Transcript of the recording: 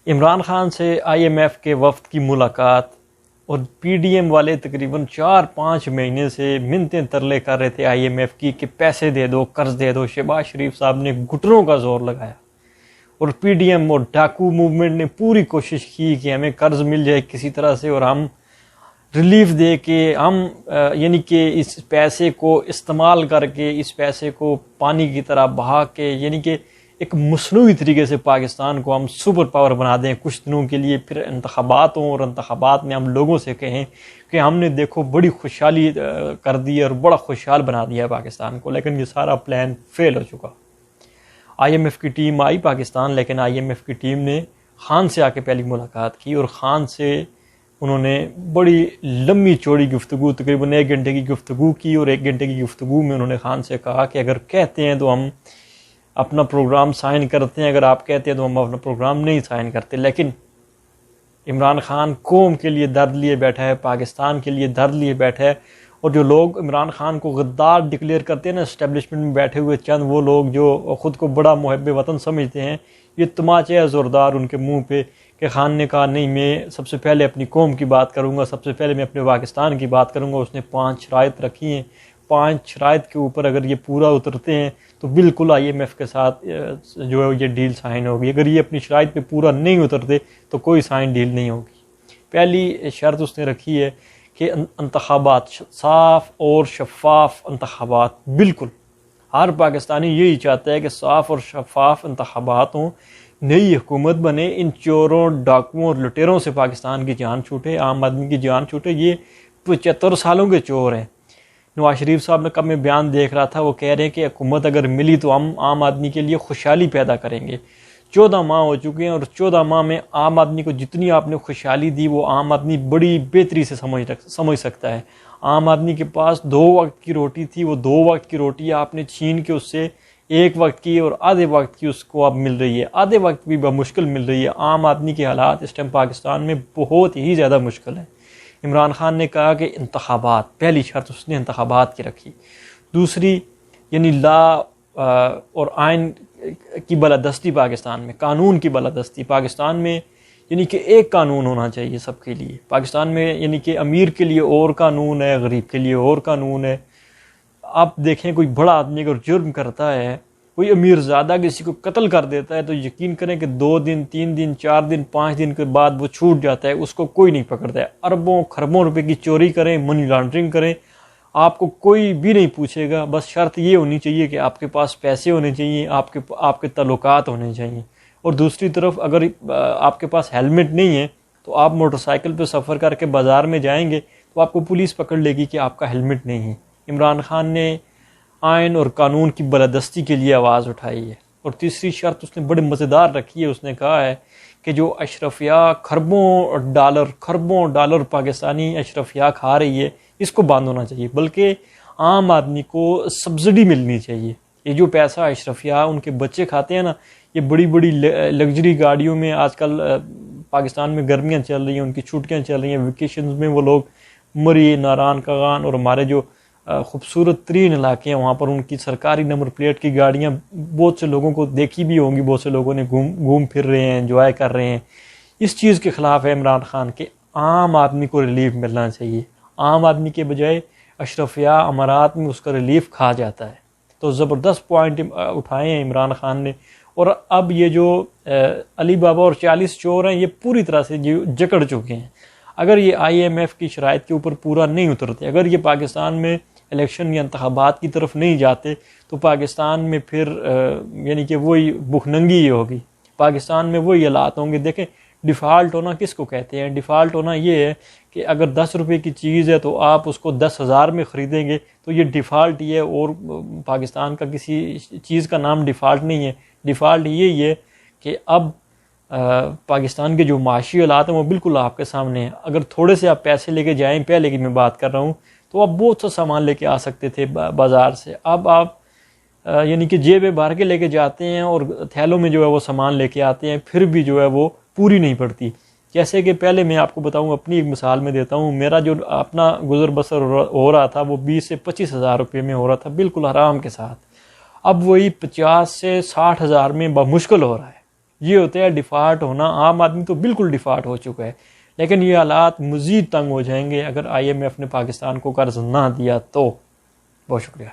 عمران خان سے I am F کے وفد کی ملاقات اور پی ڈی ایم والے تقریباً 4-5 مہینے سے منتیں ترلے کر رہے تھے آئی ایم ایف کی کہ پیسے دے دو، قرض دے دو۔ شہباز شریف صاحب نے گھٹنوں کا زور لگایا اور پی ڈی ایم اور ڈاکو موومنٹ نے پوری کوشش کی کہ ہمیں قرض مل جائے کسی طرح سے اور ہم ریلیف دے کے ہم یعنی کہ اس پیسے کو استعمال کر کے اس پیسے کو پانی کی طرح بہا کے یعنی کہ ایک مصنوعی طریقے سے پاکستان کو ہم سپر پاور بنا دیں کچھ دنوں کے لیے، پھر انتخابات ہوں اور انتخابات میں ہم لوگوں سے کہیں کہ ہم نے دیکھو بڑی خوشحالی کر دی اور بڑا خوشحال بنا دیا ہے پاکستان کو۔ لیکن یہ سارا پلان فیل ہو چکا۔ آئی ایم ایف کی ٹیم آئی پاکستان، لیکن آئی ایم ایف کی ٹیم نے خان سے آ کے پہلی ملاقات کی اور خان سے انہوں نے بڑی لمبی چوڑی گفتگو، تقریباً 1 گھنٹے کی گفتگو کی، اور 1 گھنٹے کی گفتگو میں انہوں نے خان سے کہا کہ اگر کہتے ہیں تو ہم اپنا پروگرام سائن کرتے ہیں، اگر آپ کہتے ہیں تو ہم اپنا پروگرام نہیں سائن کرتے۔ لیکن عمران خان قوم کے لیے درد لیے بیٹھا ہے، پاکستان کے لیے درد لیے بیٹھا ہے، اور جو لوگ عمران خان کو غدار ڈکلیئر کرتے ہیں نا، اسٹیبلشمنٹ میں بیٹھے ہوئے چند وہ لوگ جو خود کو بڑا محب وطن سمجھتے ہیں، یہ تماچے زوردار ان کے منہ پہ کہ خان نے کہا نہیں میں سب سے پہلے اپنی قوم کی بات کروں گا، سب سے پہلے میں اپنے پاکستان کی بات کروں گا۔ اس نے 5 شرائط رکھی ہیں، 5 شرائط کے اوپر اگر یہ پورا اترتے ہیں تو بالکل آئی ایم ایف کے ساتھ جو ہے یہ ڈیل سائن ہوگی۔ اگر یہ اپنی شرائط پہ پورا نہیں اترتے تو کوئی سائن ڈیل نہیں ہوگی۔ پہلی شرط اس نے رکھی ہے کہ انتخابات صاف اور شفاف انتخابات، بالکل ہر پاکستانی یہی چاہتا ہے کہ صاف اور شفاف انتخابات ہوں، نئی حکومت بنے، ان چوروں، ڈاکوؤں اور لٹیروں سے پاکستان کی جان چھوٹے، عام آدمی کی جان چھوٹے۔ یہ 75 سالوں کے چور ہیں۔ نواز شریف صاحب نے کب میں بیان دیکھ رہا تھا، وہ کہہ رہے ہیں کہ حکومت اگر ملی تو ہم عام آدمی کے لیے خوشحالی پیدا کریں گے۔ 14 ماہ ہو چکے ہیں اور 14 ماہ میں عام آدمی کو جتنی آپ نے خوشحالی دی وہ عام آدمی بڑی بہتری سے سمجھ سکتا ہے۔ عام آدمی کے پاس 2 وقت کی روٹی تھی، وہ 2 وقت کی روٹی آپ نے چھین کے اس سے 1 وقت کی اور آدھے وقت کی اس کو اب مل رہی ہے، آدھے وقت بھی بمشکل مل رہی ہے۔ عام آدمی کے حالات اس ٹائم پاکستان میں بہت ہی زیادہ مشکل ہیں۔ عمران خان نے کہا کہ انتخابات، پہلی شرط اس نے انتخابات کی رکھی۔ دوسری یعنی لا اور آئین کی بالادستی، پاکستان میں قانون کی بالادستی، پاکستان میں یعنی کہ ایک قانون ہونا چاہیے سب کے لیے۔ پاکستان میں یعنی کہ امیر کے لیے اور قانون ہے، غریب کے لیے اور قانون ہے۔ آپ دیکھیں کوئی بڑا آدمی اگر جرم کرتا ہے، کوئی امیر زیادہ کسی کو قتل کر دیتا ہے تو یقین کریں کہ 2 دن 3 دن 4 دن 5 دن کے بعد وہ چھوٹ جاتا ہے، اس کو کوئی نہیں پکڑتا ہے۔ اربوں خربوں روپے کی چوری کریں، منی لانڈرنگ کریں، آپ کو کوئی بھی نہیں پوچھے گا۔ بس شرط یہ ہونی چاہیے کہ آپ کے پاس پیسے ہونے چاہیے، آپ کے تعلقات ہونے چاہیے۔ اور دوسری طرف اگر آپ کے پاس ہیلمٹ نہیں ہے تو آپ موٹر سائیکل پہ سفر کر کے بازار میں جائیں گے تو آپ کو پولیس پکڑ لے گی کہ آپ کا ہیلمٹ نہیں ہے۔ عمران خان نے آئین اور قانون کی بالادستی کے لیے آواز اٹھائی ہے۔ اور تیسری شرط اس نے بڑے مزیدار رکھی ہے، اس نے کہا ہے کہ جو اشرفیہ خربوں ڈالر پاکستانی اشرفیہ کھا رہی ہے اس کو بند ہونا چاہیے، بلکہ عام آدمی کو سبسڈی ملنی چاہیے۔ یہ جو پیسہ اشرفیہ ان کے بچے کھاتے ہیں نا، یہ بڑی بڑی لگژری گاڑیوں میں آج کل پاکستان میں گرمیاں چل رہی ہیں، ان کی چھٹیاں چل رہی ہیں، ویکیشنز میں وہ لوگ مری، ناران کاغان اور ہمارے جو خوبصورت ترین علاقے ہیں وہاں پر ان کی سرکاری نمبر پلیٹ کی گاڑیاں بہت سے لوگوں کو دیکھی بھی ہوں گی، بہت سے لوگوں نے گھوم پھر رہے ہیں، انجوائے کر رہے ہیں۔ اس چیز کے خلاف ہے عمران خان کہ عام آدمی کو ریلیف ملنا چاہیے، عام آدمی کے بجائے اشرفیہ امارات میں اس کا ریلیف کھا جاتا ہے۔ تو زبردست پوائنٹ اٹھائے ہیں عمران خان نے۔ اور اب یہ جو علی بابا اور 40 چور ہیں یہ پوری طرح سے جکڑ چکے ہیں۔ اگر یہ آئی ایم ایف کی شرائط کے اوپر پورا نہیں اترتے، اگر یہ پاکستان میں الیکشن یا انتخابات کی طرف نہیں جاتے تو پاکستان میں پھر یعنی کہ وہی بھوک ننگی ہوگی، پاکستان میں وہی حالات ہوں گے۔ دیکھیں ڈیفالٹ ہونا کس کو کہتے ہیں؟ ڈیفالٹ ہونا یہ ہے کہ اگر 10 روپے کی چیز ہے تو آپ اس کو 10,000 میں خریدیں گے تو یہ ڈیفالٹ ہی ہے، اور پاکستان کا کسی چیز کا نام ڈیفالٹ نہیں ہے۔ ڈیفالٹ یہی ہے کہ اب پاکستان کے جو معاشی حالات ہیں وہ بالکل آپ کے سامنے ہیں۔ اگر تھوڑے سے آپ پیسے لے کے جائیں، پہلے کی میں بات کر رہا ہوں، تو آپ بہت سا سامان لے کے آ سکتے تھے بازار سے۔ اب آپ یعنی کہ جیبیں بھر کے لے کے جاتے ہیں اور تھیلوں میں جو ہے وہ سامان لے کے آتے ہیں، پھر بھی جو ہے وہ پوری نہیں پڑتی۔ جیسے کہ پہلے میں آپ کو بتاؤں، اپنی ایک مثال میں دیتا ہوں، میرا جو اپنا گزر بسر ہو رہا تھا وہ 20 سے 25 ہزار روپے میں ہو رہا تھا، بالکل آرام کے ساتھ۔ اب وہی 50 سے 60 ہزار میں بمشکل ہو رہا ہے۔ یہ ہوتا ہے ڈیفالٹ ہونا. عام آدمی تو بالکل ڈیفالٹ ہو چکا ہے، لیکن یہ حالات مزید تنگ ہو جائیں گے اگر آئی ایم ایف نے پاکستان کو قرض نہ دیا تو. بہت شکریہ.